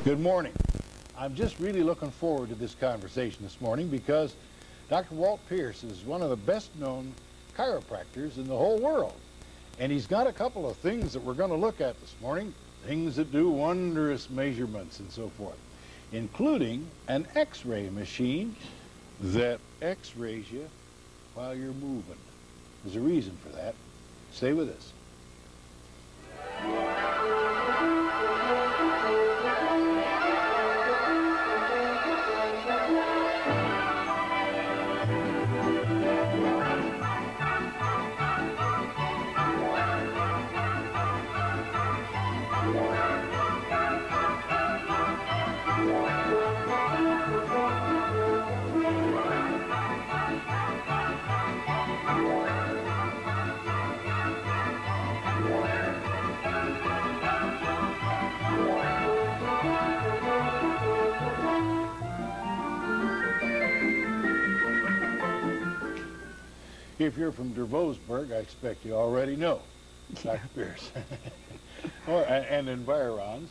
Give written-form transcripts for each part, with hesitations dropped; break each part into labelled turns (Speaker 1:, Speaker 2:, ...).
Speaker 1: Good morning. I'm just really looking forward to this conversation this morning because Dr. Walt Pierce is one of the best-known chiropractors in the whole world. And he's got a couple of things that we're going to look at this morning, things that do wondrous measurements and so forth, including an X-ray machine that X-rays you while you're moving. There's a reason for that. Stay with us. If you're from Dervosburg, I expect you already know Dr. Pierce. And environs,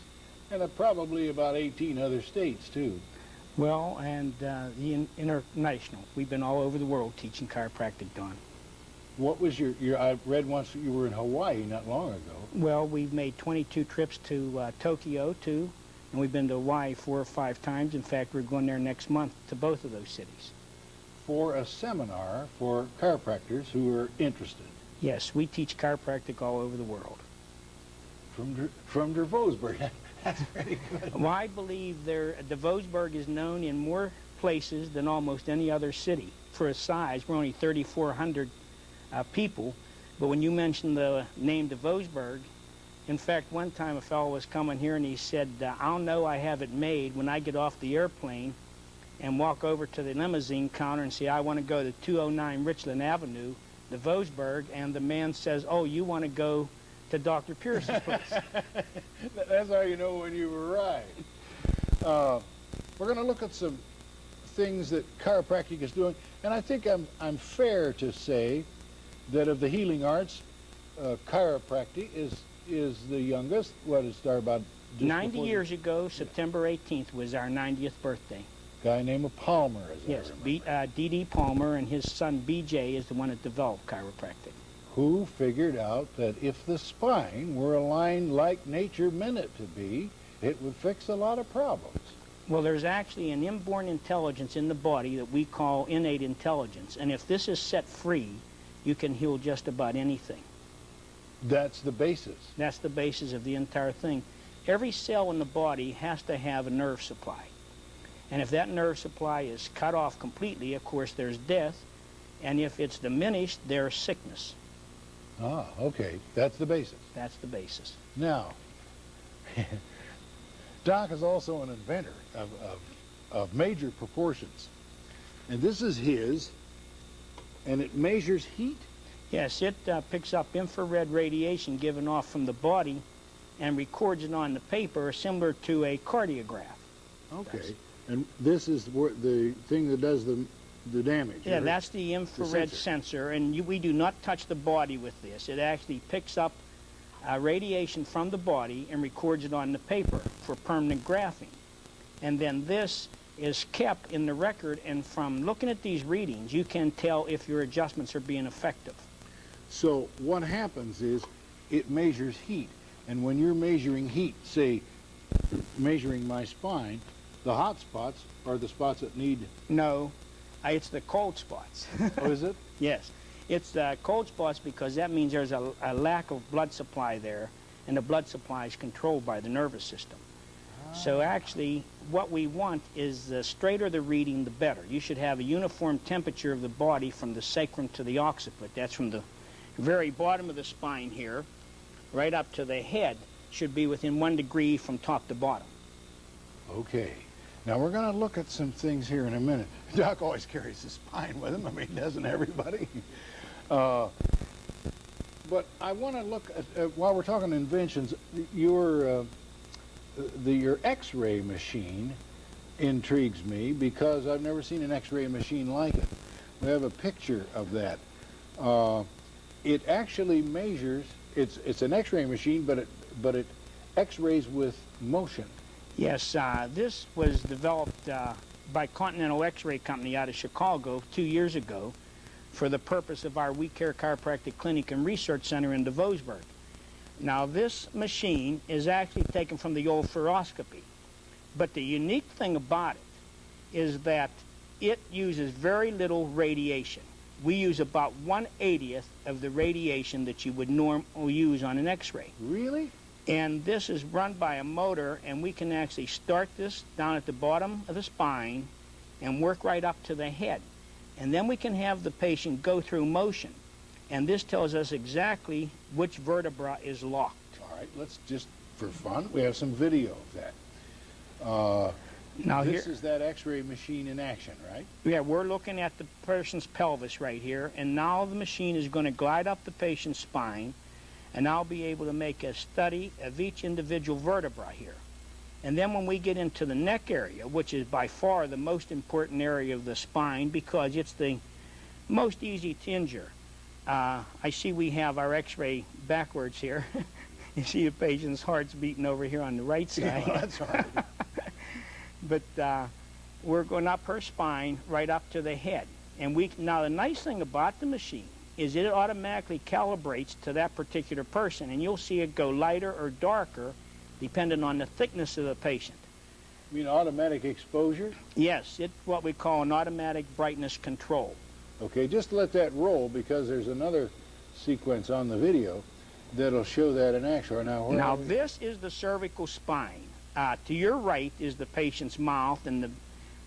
Speaker 1: and probably about 18 other states, too.
Speaker 2: Well, and the international. We've been all over the world teaching chiropractic, Don.
Speaker 1: What was I read once that you were in Hawaii not long ago.
Speaker 2: Well, we've made 22 trips to Tokyo, too, and we've been to Hawaii 4 or 5 times. In fact, we're going there next month to both of those cities.
Speaker 1: For a seminar for chiropractors who are interested.
Speaker 2: Yes, we teach chiropractic all over the world.
Speaker 1: From Dervosburg. That's pretty good.
Speaker 2: Well, I believe Dervosburg is known in more places than almost any other city. For a size, we're only 3,400 people, but when you mention the name Dervosburg, in fact, one time a fellow was coming here and he said, I'll know I have it made when I get off the airplane and walk over to the limousine counter and say, I want to go to 209 Richland Avenue, Dervosburg, and the man says, oh, you want to go to Dr. Pierce's place.
Speaker 1: That's how you know when you've arrived. We're going to look at some things that chiropractic is doing, and I think I'm fair to say that of the healing arts, chiropractic is the youngest. What, it started about
Speaker 2: 90 years ago, September 18th was our 90th birthday.
Speaker 1: Guy named Palmer,
Speaker 2: yes, D.D. Palmer, and his son B.J. is the one that developed chiropractic.
Speaker 1: Who figured out that if the spine were aligned like nature meant it to be, it would fix a lot of problems.
Speaker 2: Well, there's actually an inborn intelligence in the body that we call innate intelligence, and if this is set free, you can heal just about anything.
Speaker 1: That's the basis.
Speaker 2: That's the basis of the entire thing. Every cell in the body has to have a nerve supply. And if that nerve supply is cut off completely, of course, there's death. And if it's diminished, there's sickness.
Speaker 1: Ah, okay. That's the basis.
Speaker 2: That's the basis.
Speaker 1: Now, Doc is also an inventor of major proportions. And this is his, and it measures heat?
Speaker 2: Yes, it picks up infrared radiation given off from the body and records it on the paper, similar to a cardiograph.
Speaker 1: Okay. And this is the thing that does the damage.
Speaker 2: Yeah, right? That's the infrared sensor, and we do not touch the body with this. It actually picks up radiation from the body and records it on the paper for permanent graphing. And then this is kept in the record, and from looking at these readings, you can tell if your adjustments are being effective.
Speaker 1: So what happens is it measures heat, and when you're measuring heat, say, measuring my spine, the hot spots are the spots that need...
Speaker 2: No, it's the cold spots.
Speaker 1: Oh, is it?
Speaker 2: Yes. It's the cold spots because that means there's a lack of blood supply there, and the blood supply is controlled by the nervous system. Ah. So actually, what we want is the straighter the reading, the better. You should have a uniform temperature of the body from the sacrum to the occiput. That's from the very bottom of the spine here, right up to the head, should be within 1 degree from top to bottom.
Speaker 1: Okay. Now, we're going to look at some things here in a minute. Doc always carries his spine with him. I mean, doesn't everybody? But I want to look at, while we're talking inventions, your X-ray machine intrigues me because I've never seen an X-ray machine like it. We have a picture of that. It actually measures, it's an X-ray machine, but it X-rays with motion.
Speaker 2: Yes, this was developed by Continental X-Ray Company out of Chicago 2 years ago for the purpose of our We Care Chiropractic Clinic and Research Center in DeVosburg. Now, this machine is actually taken from the old fluoroscopy, but the unique thing about it is that it uses very little radiation. We use about 1/80th of the radiation that you would normally use on an X-ray.
Speaker 1: Really?
Speaker 2: And this is run by a motor, and we can actually start this down at the bottom of the spine and work right up to the head. And then we can have the patient go through motion. And this tells us exactly which vertebra is locked.
Speaker 1: All right, let's just, for fun, we have some video of that.
Speaker 2: Now
Speaker 1: This
Speaker 2: here,
Speaker 1: is that X-ray machine in action, right?
Speaker 2: yeah, we're looking at the person's pelvis right here, and now the machine is going to glide up the patient's spine, and I'll be able to make a study of each individual vertebra here. And then when we get into the neck area, which is by far the most important area of the spine because it's the most easy to injure. I see we have our X-ray backwards here. You see the patient's heart's beating over here on the right side.
Speaker 1: Yeah, that's right.
Speaker 2: But we're going up her spine right up to the head. And now the nice thing about the machine is it automatically calibrates to that particular person, and you'll see it go lighter or darker depending on the thickness of the patient.
Speaker 1: You mean automatic exposure?
Speaker 2: Yes, it's what we call an automatic brightness control.
Speaker 1: Okay, just let that roll because there's another sequence on the video that'll show that in action. Now,
Speaker 2: This is the cervical spine. To your right is the patient's mouth, and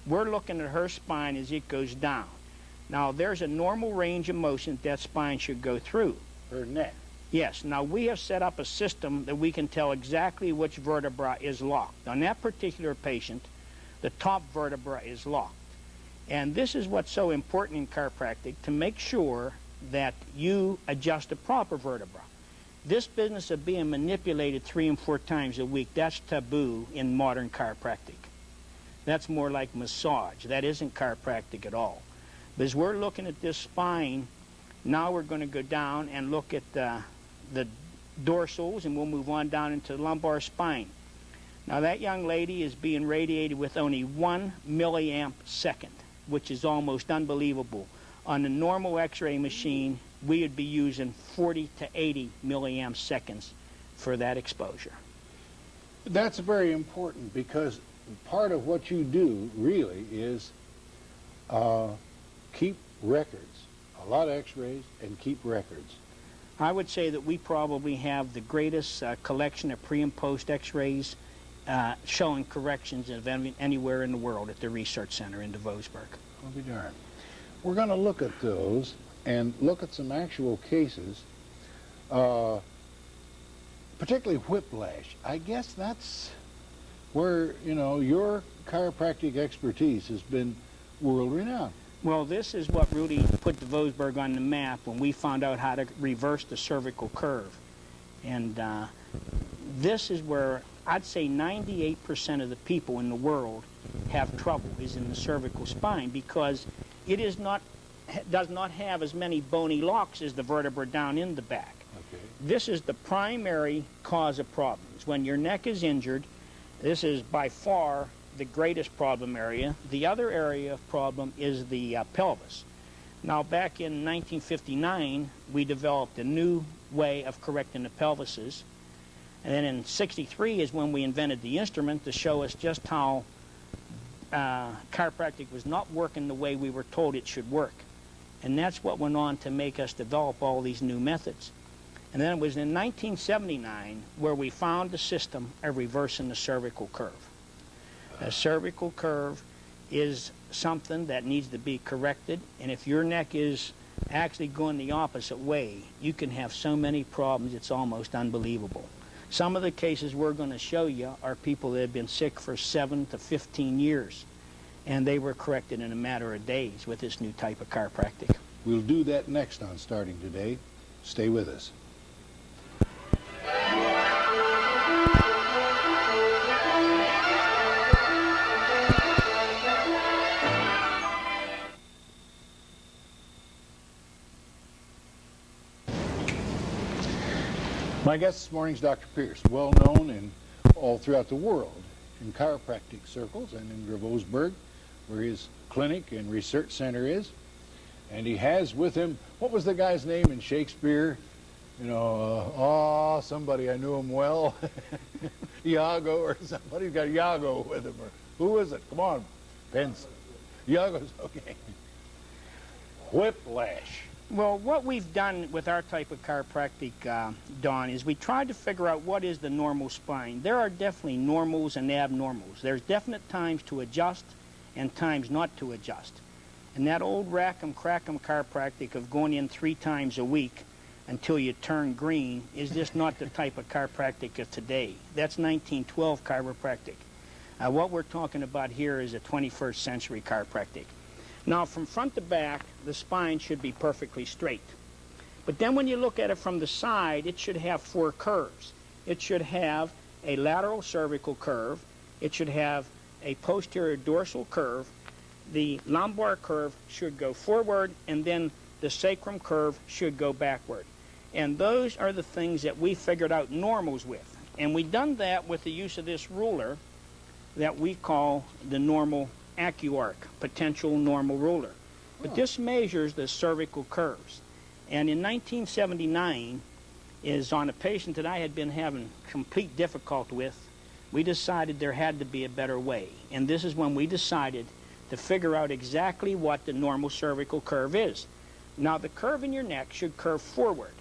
Speaker 2: we're looking at her spine as it goes down. Now, there's a normal range of motion that spine should go through.
Speaker 1: her neck.
Speaker 2: Yes. Now, we have set up a system that we can tell exactly which vertebra is locked. On that particular patient, the top vertebra is locked. And this is what's so important in chiropractic, to make sure that you adjust the proper vertebra. This business of being manipulated 3 and 4 times a week, that's taboo in modern chiropractic. That's more like massage. That isn't chiropractic at all. But as we're looking at this spine, now we're going to go down and look at the dorsals, and we'll move on down into the lumbar spine. Now that young lady is being radiated with only 1 milliamp second, which is almost unbelievable. On a normal X-ray machine, we would be using 40 to 80 milliamp seconds for that exposure.
Speaker 1: That's very important because part of what you do really is keep records, a lot of X-rays, and keep records.
Speaker 2: I would say that we probably have the greatest collection of pre and post X-rays showing corrections of anywhere in the world at the Research Center in DeVosburg.
Speaker 1: I'll be darned. We're going to look at those and look at some actual cases, particularly whiplash. I guess that's where, you know, your chiropractic expertise has been world-renowned.
Speaker 2: Well, this is what really put DeVosburg on the map when we found out how to reverse the cervical curve. And this is where I'd say 98% of the people in the world have trouble, is in the cervical spine, because it does not have as many bony locks as the vertebra down in the back.
Speaker 1: Okay.
Speaker 2: This is the primary cause of problems. When your neck is injured, this is by far the greatest problem area. The other area of problem is the pelvis. Now, back in 1959, we developed a new way of correcting the pelvises. And then in 63 is when we invented the instrument to show us just how chiropractic was not working the way we were told it should work. And that's what went on to make us develop all these new methods. And then it was in 1979 where we found the system of reversing the cervical curve. The cervical curve is something that needs to be corrected, and if your neck is actually going the opposite way, you can have so many problems, it's almost unbelievable. Some of the cases we're going to show you are people that have been sick for 7 to 15 years, and they were corrected in a matter of days with this new type of chiropractic.
Speaker 1: We'll do that next on Starting Today. Stay with us. My guest this morning is Dr. Pierce, well known in all throughout the world in chiropractic circles and in Gravosburg, where his clinic and research center is. And he has with him, what was the guy's name in Shakespeare? You know, somebody, I knew him well. Iago, or somebody's got Iago with him. Or who is it? Come on, Pence. Iago's okay. Whiplash.
Speaker 2: Well, what we've done with our type of chiropractic, Don, is we tried to figure out what is the normal spine. There are definitely normals and abnormals. There's definite times to adjust and times not to adjust. And that old rack-em, crack-em chiropractic of going in 3 times a week until you turn green is just not the type of chiropractic of today. That's 1912 chiropractic. What we're talking about here is a 21st century chiropractic. Now, from front to back, the spine should be perfectly straight. But then when you look at it from the side, it should have 4 curves. It should have a lateral cervical curve. It should have a posterior dorsal curve. The lumbar curve should go forward, and then the sacrum curve should go backward. And those are the things that we figured out normals with. And we done that with the use of this ruler that we call the normal AccuArc, potential normal ruler. But this measures the cervical curves. And in 1979, is on a patient that I had been having complete difficulty with, we decided there had to be a better way. And this is when we decided to figure out exactly what the normal cervical curve is. Now, the curve in your neck should curve forward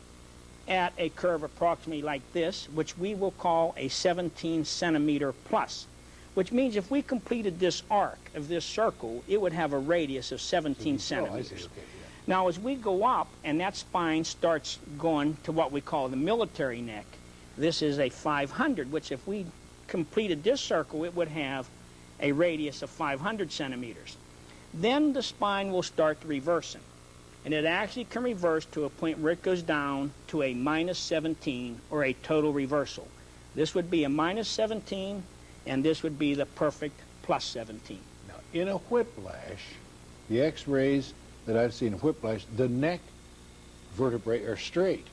Speaker 2: at a curve approximately like this, which we will call a 17 centimeter plus, which means if we completed this arc of this circle, it would have a radius of 17 centimeters.
Speaker 1: I see. Okay, yeah.
Speaker 2: Now, as we go up and that spine starts going to what we call the military neck, this is a 500, which if we completed this circle, it would have a radius of 500 centimeters. Then the spine will start reversing. And it actually can reverse to a point where it goes down to a minus 17 or a total reversal. This would be a minus 17, and this would be the perfect plus 17.
Speaker 1: Now, in a whiplash, the x-rays that I've seen in whiplash, the neck vertebrae are straight.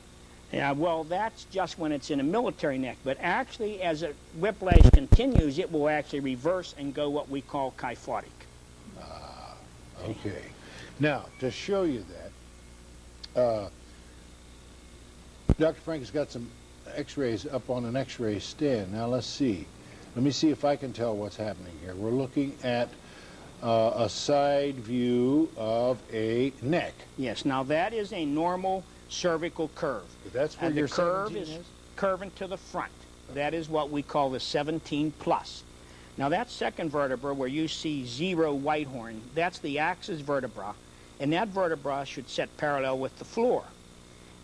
Speaker 2: Yeah, well, that's just when it's in a military neck. But actually, as a whiplash continues, it will actually reverse and go what we call kyphotic.
Speaker 1: Okay. Now, to show you that, Dr. Frank has got some x-rays up on an x-ray stand. Now, let's see. Let me see if I can tell what's happening here. We're looking at a side view of a neck.
Speaker 2: Yes, now that is a normal cervical curve.
Speaker 1: That's where
Speaker 2: And
Speaker 1: your
Speaker 2: the curve
Speaker 1: 17
Speaker 2: is curving to the front. That is what we call the 17 plus. Now that second vertebra where you see 0 white horn, that's the axis vertebra, and that vertebra should set parallel with the floor.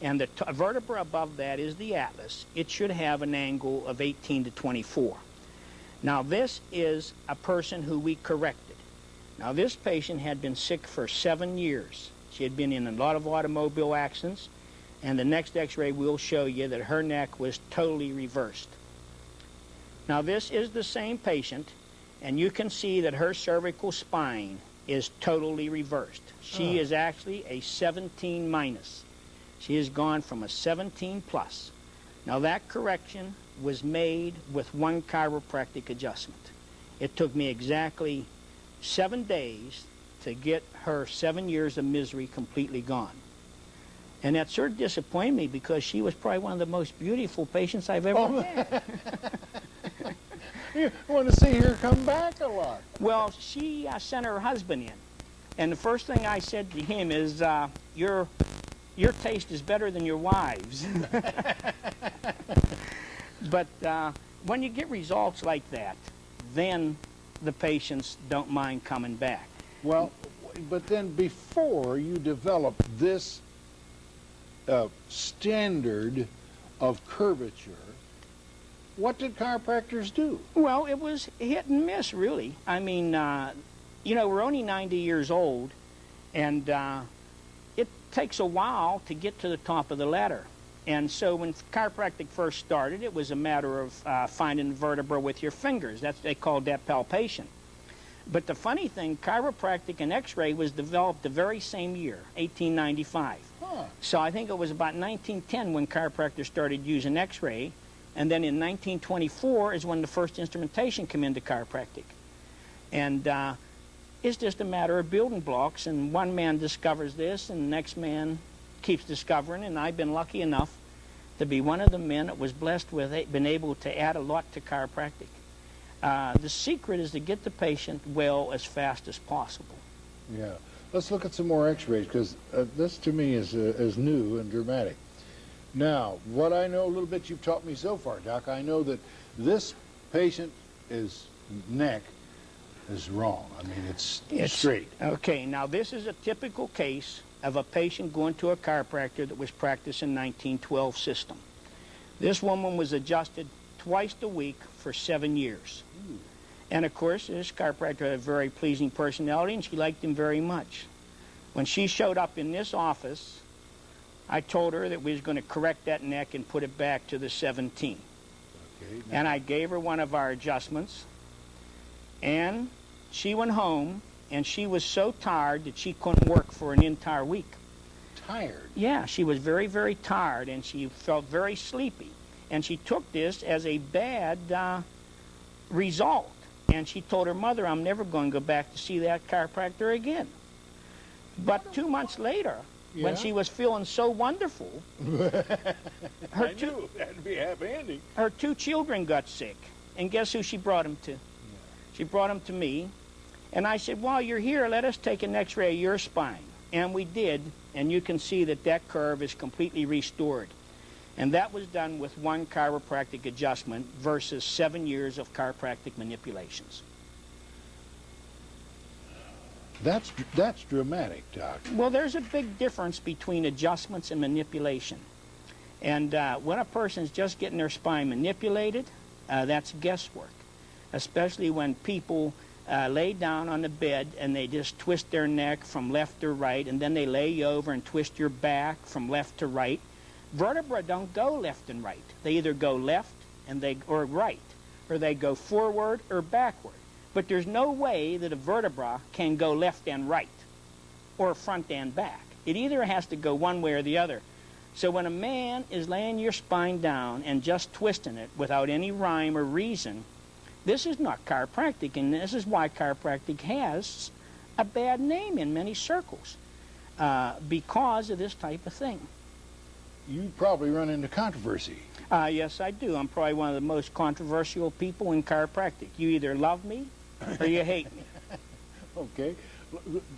Speaker 2: And the vertebra above that is the atlas. It should have an angle of 18 to 24. Now this is a person who we corrected. Now this patient had been sick for 7 years. She had been in a lot of automobile accidents, and the next x-ray will show you that her neck was totally reversed. Now this is the same patient, and you can see that her cervical spine is totally reversed. She is actually a 17 minus. She has gone from a 17 plus. Now that correction was made with 1 chiropractic adjustment. It took me exactly 7 days to get her 7 years of misery completely gone. And that sort of disappointed me because she was probably one of the most beautiful patients I've ever had.
Speaker 1: You want to see her come back a lot.
Speaker 2: Well, she sent her husband in. And the first thing I said to him is, your taste is better than your wife's. But when you get results like that, then the patients don't mind coming back.
Speaker 1: Well, but then before you develop this standard of curvature, what did chiropractors do?
Speaker 2: Well, it was hit and miss, really. I mean, you know, we're only 90 years old, and it takes a while to get to the top of the ladder. And so when chiropractic first started, it was a matter of finding the vertebra with your fingers. They called that palpation. But the funny thing, chiropractic and x-ray was developed the very same year, 1895.
Speaker 1: Huh.
Speaker 2: So I think it was about 1910 when chiropractors started using x-ray, And then in 1924 is when the first instrumentation came into chiropractic. And it's just a matter of building blocks, and one man discovers this, and the next man keeps discovering, and I've been lucky enough to be one of the men that was blessed with been able to add a lot to chiropractic. The secret is to get the patient well as fast as possible.
Speaker 1: Yeah. Let's look at some more x-rays, because this to me is new and dramatic. Now, what I know a little bit you've taught me so far, Doc, I know that this patient neck is wrong. I mean, it's straight.
Speaker 2: Okay, now this is a typical case of a patient going to a chiropractor that was practiced in 1912 system. This woman was adjusted twice a week for 7 years. And of course, this chiropractor had a very pleasing personality, and she liked him very much. When she showed up in this office, I told her that we was going to correct that neck and put it back to the 17.
Speaker 1: Okay,
Speaker 2: and I gave her one of our adjustments, and she went home, and she was so tired that she couldn't work for an entire week.
Speaker 1: Tired?
Speaker 2: Yeah, she was very, very tired, and she felt very sleepy. And she took this as a bad result. And she told her mother, I'm never going to go back to see that chiropractor again. But 2 months later, when she was feeling so wonderful,
Speaker 1: I knew that'd be happy-ending.
Speaker 2: Her 2 children got sick. And guess who she brought them to? She brought them to me. And I said, while you're here, let us take an x-ray of your spine. And we did, and you can see that that curve is completely restored. And that was done with 1 chiropractic adjustment versus 7 years of chiropractic manipulations.
Speaker 1: That's dramatic, Doc.
Speaker 2: Well, there's a big difference between adjustments and manipulation. And when a person's just getting their spine manipulated, that's guesswork. Especially when people lay down on the bed and they just twist their neck from left to right, and then they lay you over and twist your back from left to right. Vertebrae don't go left and right. They either go left or right, or they go forward or backward. But there's no way that a vertebra can go left and right, or front and back. It either has to go one way or the other. So when a man is laying your spine down and just twisting it without any rhyme or reason, this is not chiropractic, and this is why chiropractic has a bad name in many circles, because of this type of thing.
Speaker 1: You probably run into controversy.
Speaker 2: Yes, I do. I'm probably one of the most controversial people in chiropractic. You either love me or you hate me.
Speaker 1: Okay.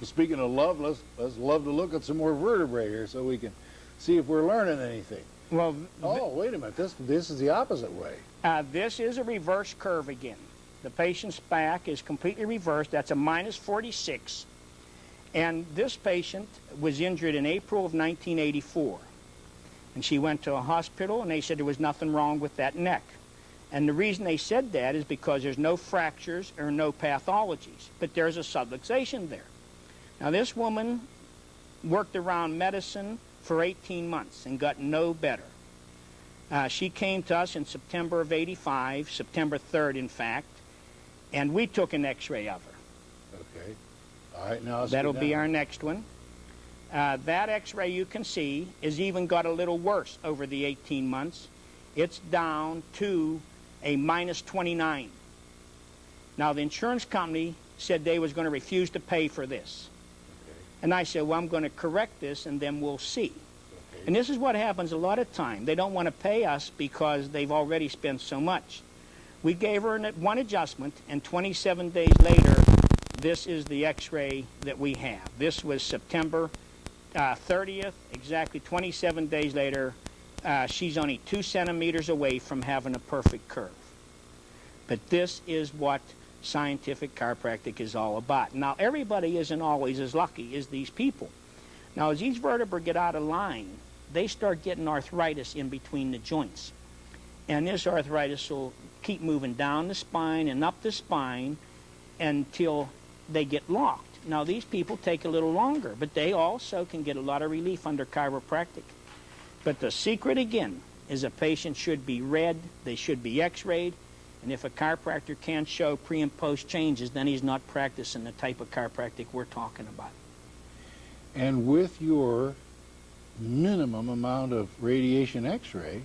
Speaker 1: Speaking of love, let's love to look at some more vertebrae here so we can see if we're learning anything.
Speaker 2: Well,
Speaker 1: oh, wait a minute. This is the opposite way.
Speaker 2: This is a reverse curve again. The patient's back is completely reversed. That's a minus 46. And this patient was injured in April of 1984. And she went to a hospital, and they said there was nothing wrong with that neck. And the reason they said that is because there's no fractures or no pathologies, but there's a subluxation there. Now, this woman worked around medicine for 18 months and got no better. She came to us in September of '85, September 3rd, in fact, and we took an x-ray of her.
Speaker 1: Okay. All right, now
Speaker 2: that'll be our next one. That x-ray you can see is even got a little worse over the 18 months. It's down to a minus 29. Now, the insurance company said they was going to refuse to pay for this.
Speaker 1: Okay.
Speaker 2: And I said, well, I'm going to correct this, and then we'll see.
Speaker 1: Okay.
Speaker 2: And this is what happens a lot of time. They don't want to pay us because they've already spent so much. We gave her one adjustment, and 27 days later, this is the x-ray that we have. This was September 30th, exactly 27 days later. She's only 2 centimeters away from having a perfect curve. But this is what scientific chiropractic is all about. Now, everybody isn't always as lucky as these people. Now, as these vertebrae get out of line, they start getting arthritis in between the joints. And this arthritis will keep moving down the spine and up the spine until they get locked. Now, these people take a little longer, but they also can get a lot of relief under chiropractic. But the secret, again, is a patient should be read, they should be x-rayed, and if a chiropractor can't show pre- and post changes, then he's not practicing the type of chiropractic we're talking about.
Speaker 1: And with your minimum amount of radiation x-ray,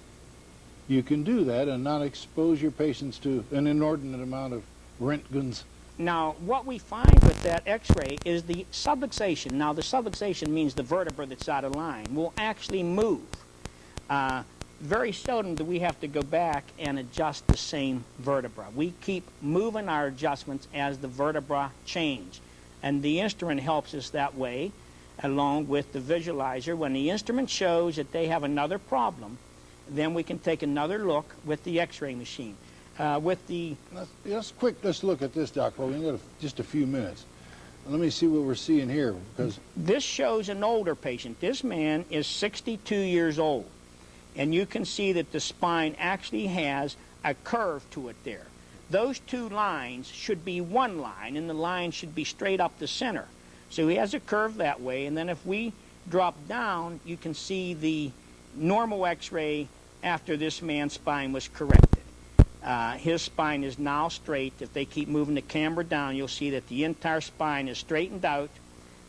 Speaker 1: you can do that and not expose your patients to an inordinate amount of Röntgens.
Speaker 2: Now, what we find with that x-ray is the subluxation. Now, the subluxation means the vertebra that's out of line will actually move. Very seldom do we have to go back and adjust the same vertebra. We keep moving our adjustments as the vertebra change. And the instrument helps us that way, along with the visualizer. When the instrument shows that they have another problem, then we can take another look with the x-ray machine.
Speaker 1: Let's look at this, Doc. Well, we've got just a few minutes. Let me see what we're seeing here, because
Speaker 2: this shows an older patient. This man is 62 years old, and you can see that the spine actually has a curve to it there. Those two lines should be one line, and the line should be straight up the center. So he has a curve that way, and then if we drop down, you can see the normal x-ray after this man's spine was corrected. His spine is now straight. If they keep moving the camera down, you'll see that the entire spine is straightened out.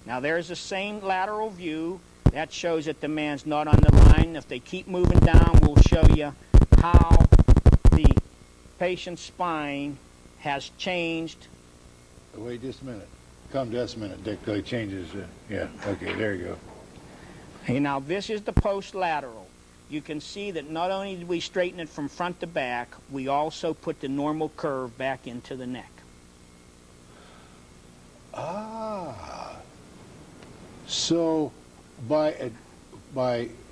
Speaker 2: Now there's the same lateral view. That shows that the man's not on the line. If they keep moving down, we'll show you how the patient's spine has changed.
Speaker 1: Wait just a minute. Come just a minute, Dick, till he changes. Yeah, okay, there you go.
Speaker 2: Okay, now this is the post-lateral. You can see that not only did we straighten it from front to back, we also put the normal curve back into the neck.
Speaker 1: Ah. So by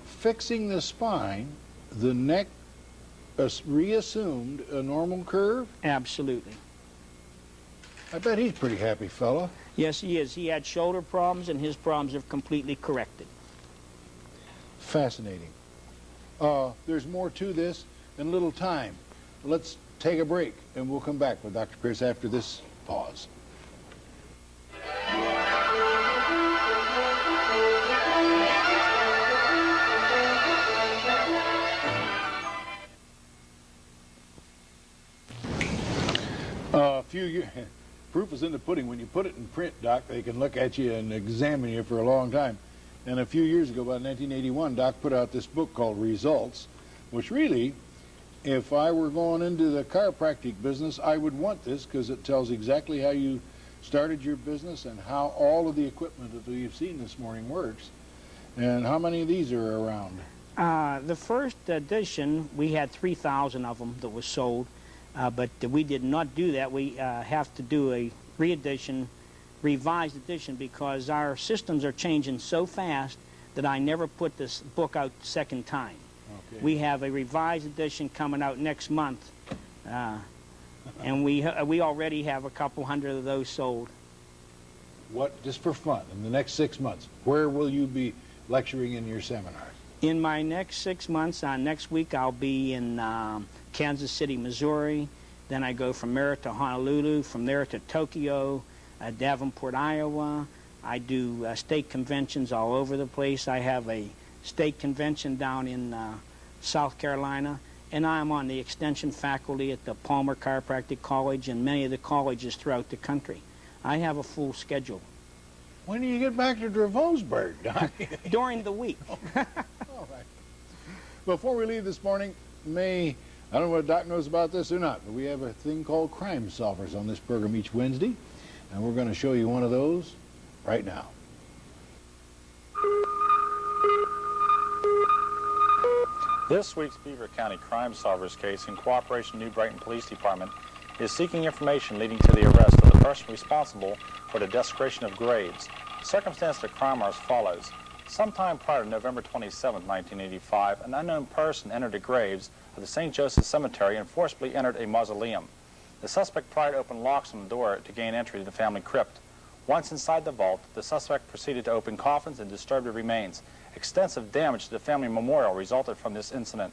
Speaker 1: fixing the spine, the neck reassumed a normal curve?
Speaker 2: Absolutely.
Speaker 1: I bet he's a pretty happy fella.
Speaker 2: Yes, he is. He had shoulder problems, and his problems have completely corrected.
Speaker 1: Fascinating. There's more to this in a little time. Let's take a break, and we'll come back with Dr. Pierce after this pause. Proof is in the pudding. When you put it in print, Doc, they can look at you and examine you for a long time. And a few years ago, about 1981, Doc put out this book called Results, which really, if I were going into the chiropractic business, I would want this because it tells exactly how you started your business and how all of the equipment that we've seen this morning works. And how many of these are around?
Speaker 2: The first edition, we had 3,000 of them that was sold, but we did not do that. We have to do a revised edition, because our systems are changing so fast that I never put this book out second time.
Speaker 1: Okay.
Speaker 2: We have a revised edition coming out next month, and we already have a couple hundred of those sold.
Speaker 1: What, just for fun, in the next 6 months, where will you be lecturing in your seminars?
Speaker 2: In my next 6 months, next week I'll be in Kansas City, Missouri. Then I go from there to Honolulu, from there to Tokyo, Davenport, Iowa. I do state conventions all over the place. I have a state convention down in South Carolina, and I'm on the extension faculty at the Palmer Chiropractic College and many of the colleges throughout the country. I have a full schedule.
Speaker 1: When do you get back to Dravosburg, Doc?
Speaker 2: During the week.
Speaker 1: All right. Before we leave this morning, I don't know what Doc knows about this or not, but we have a thing called Crime Solvers on this program each Wednesday, and we're going to show you one of those right now.
Speaker 3: This week's Beaver County Crime Solvers case, in cooperation with New Brighton Police Department, is seeking information leading to the arrest of the person responsible for the desecration of graves. Circumstances of the crime are as follows. Sometime prior to November 27, 1985, an unknown person entered the graves of the St. Joseph Cemetery and forcibly entered a mausoleum. The suspect pried open locks on the door to gain entry to the family crypt. Once inside the vault, the suspect proceeded to open coffins and disturb the remains. Extensive damage to the family memorial resulted from this incident.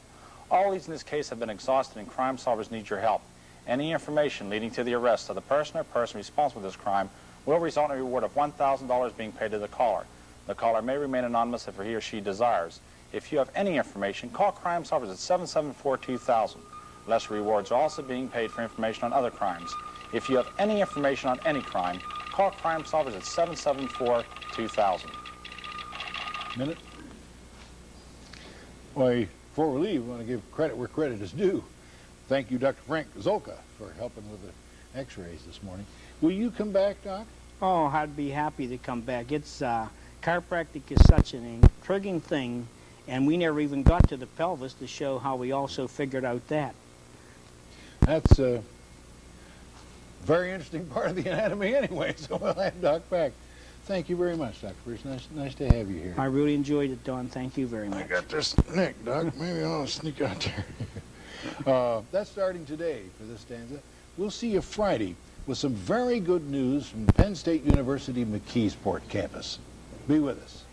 Speaker 3: All leads in this case have been exhausted, and Crime Solvers need your help. Any information leading to the arrest of the person or person responsible for this crime will result in a reward of $1,000 being paid to the caller. The caller may remain anonymous if he or she desires. If you have any information, call Crime Solvers at 774-2000. Lesser rewards are also being paid for information on other crimes. If you have any information on any crime, call Crime Solvers at 774-2000.
Speaker 1: Minute? Why, before we leave, we want to give credit where credit is due. Thank you, Dr. Frank Zolka, for helping with the x-rays this morning. Will you come back, Doc?
Speaker 2: Oh, I'd be happy to come back. It's chiropractic is such an intriguing thing, and we never even got to the pelvis to show how we also figured out that.
Speaker 1: That's a very interesting part of the anatomy anyway, so we'll have Doc back. Thank you very much, Dr. Pierce. Nice to have you here.
Speaker 2: I really enjoyed it, Don. Thank you very much.
Speaker 1: I got this neck, Doc. Maybe I'll sneak out there. That's starting today for this stanza. We'll see you Friday with some very good news from Penn State University McKeesport campus. Be with us.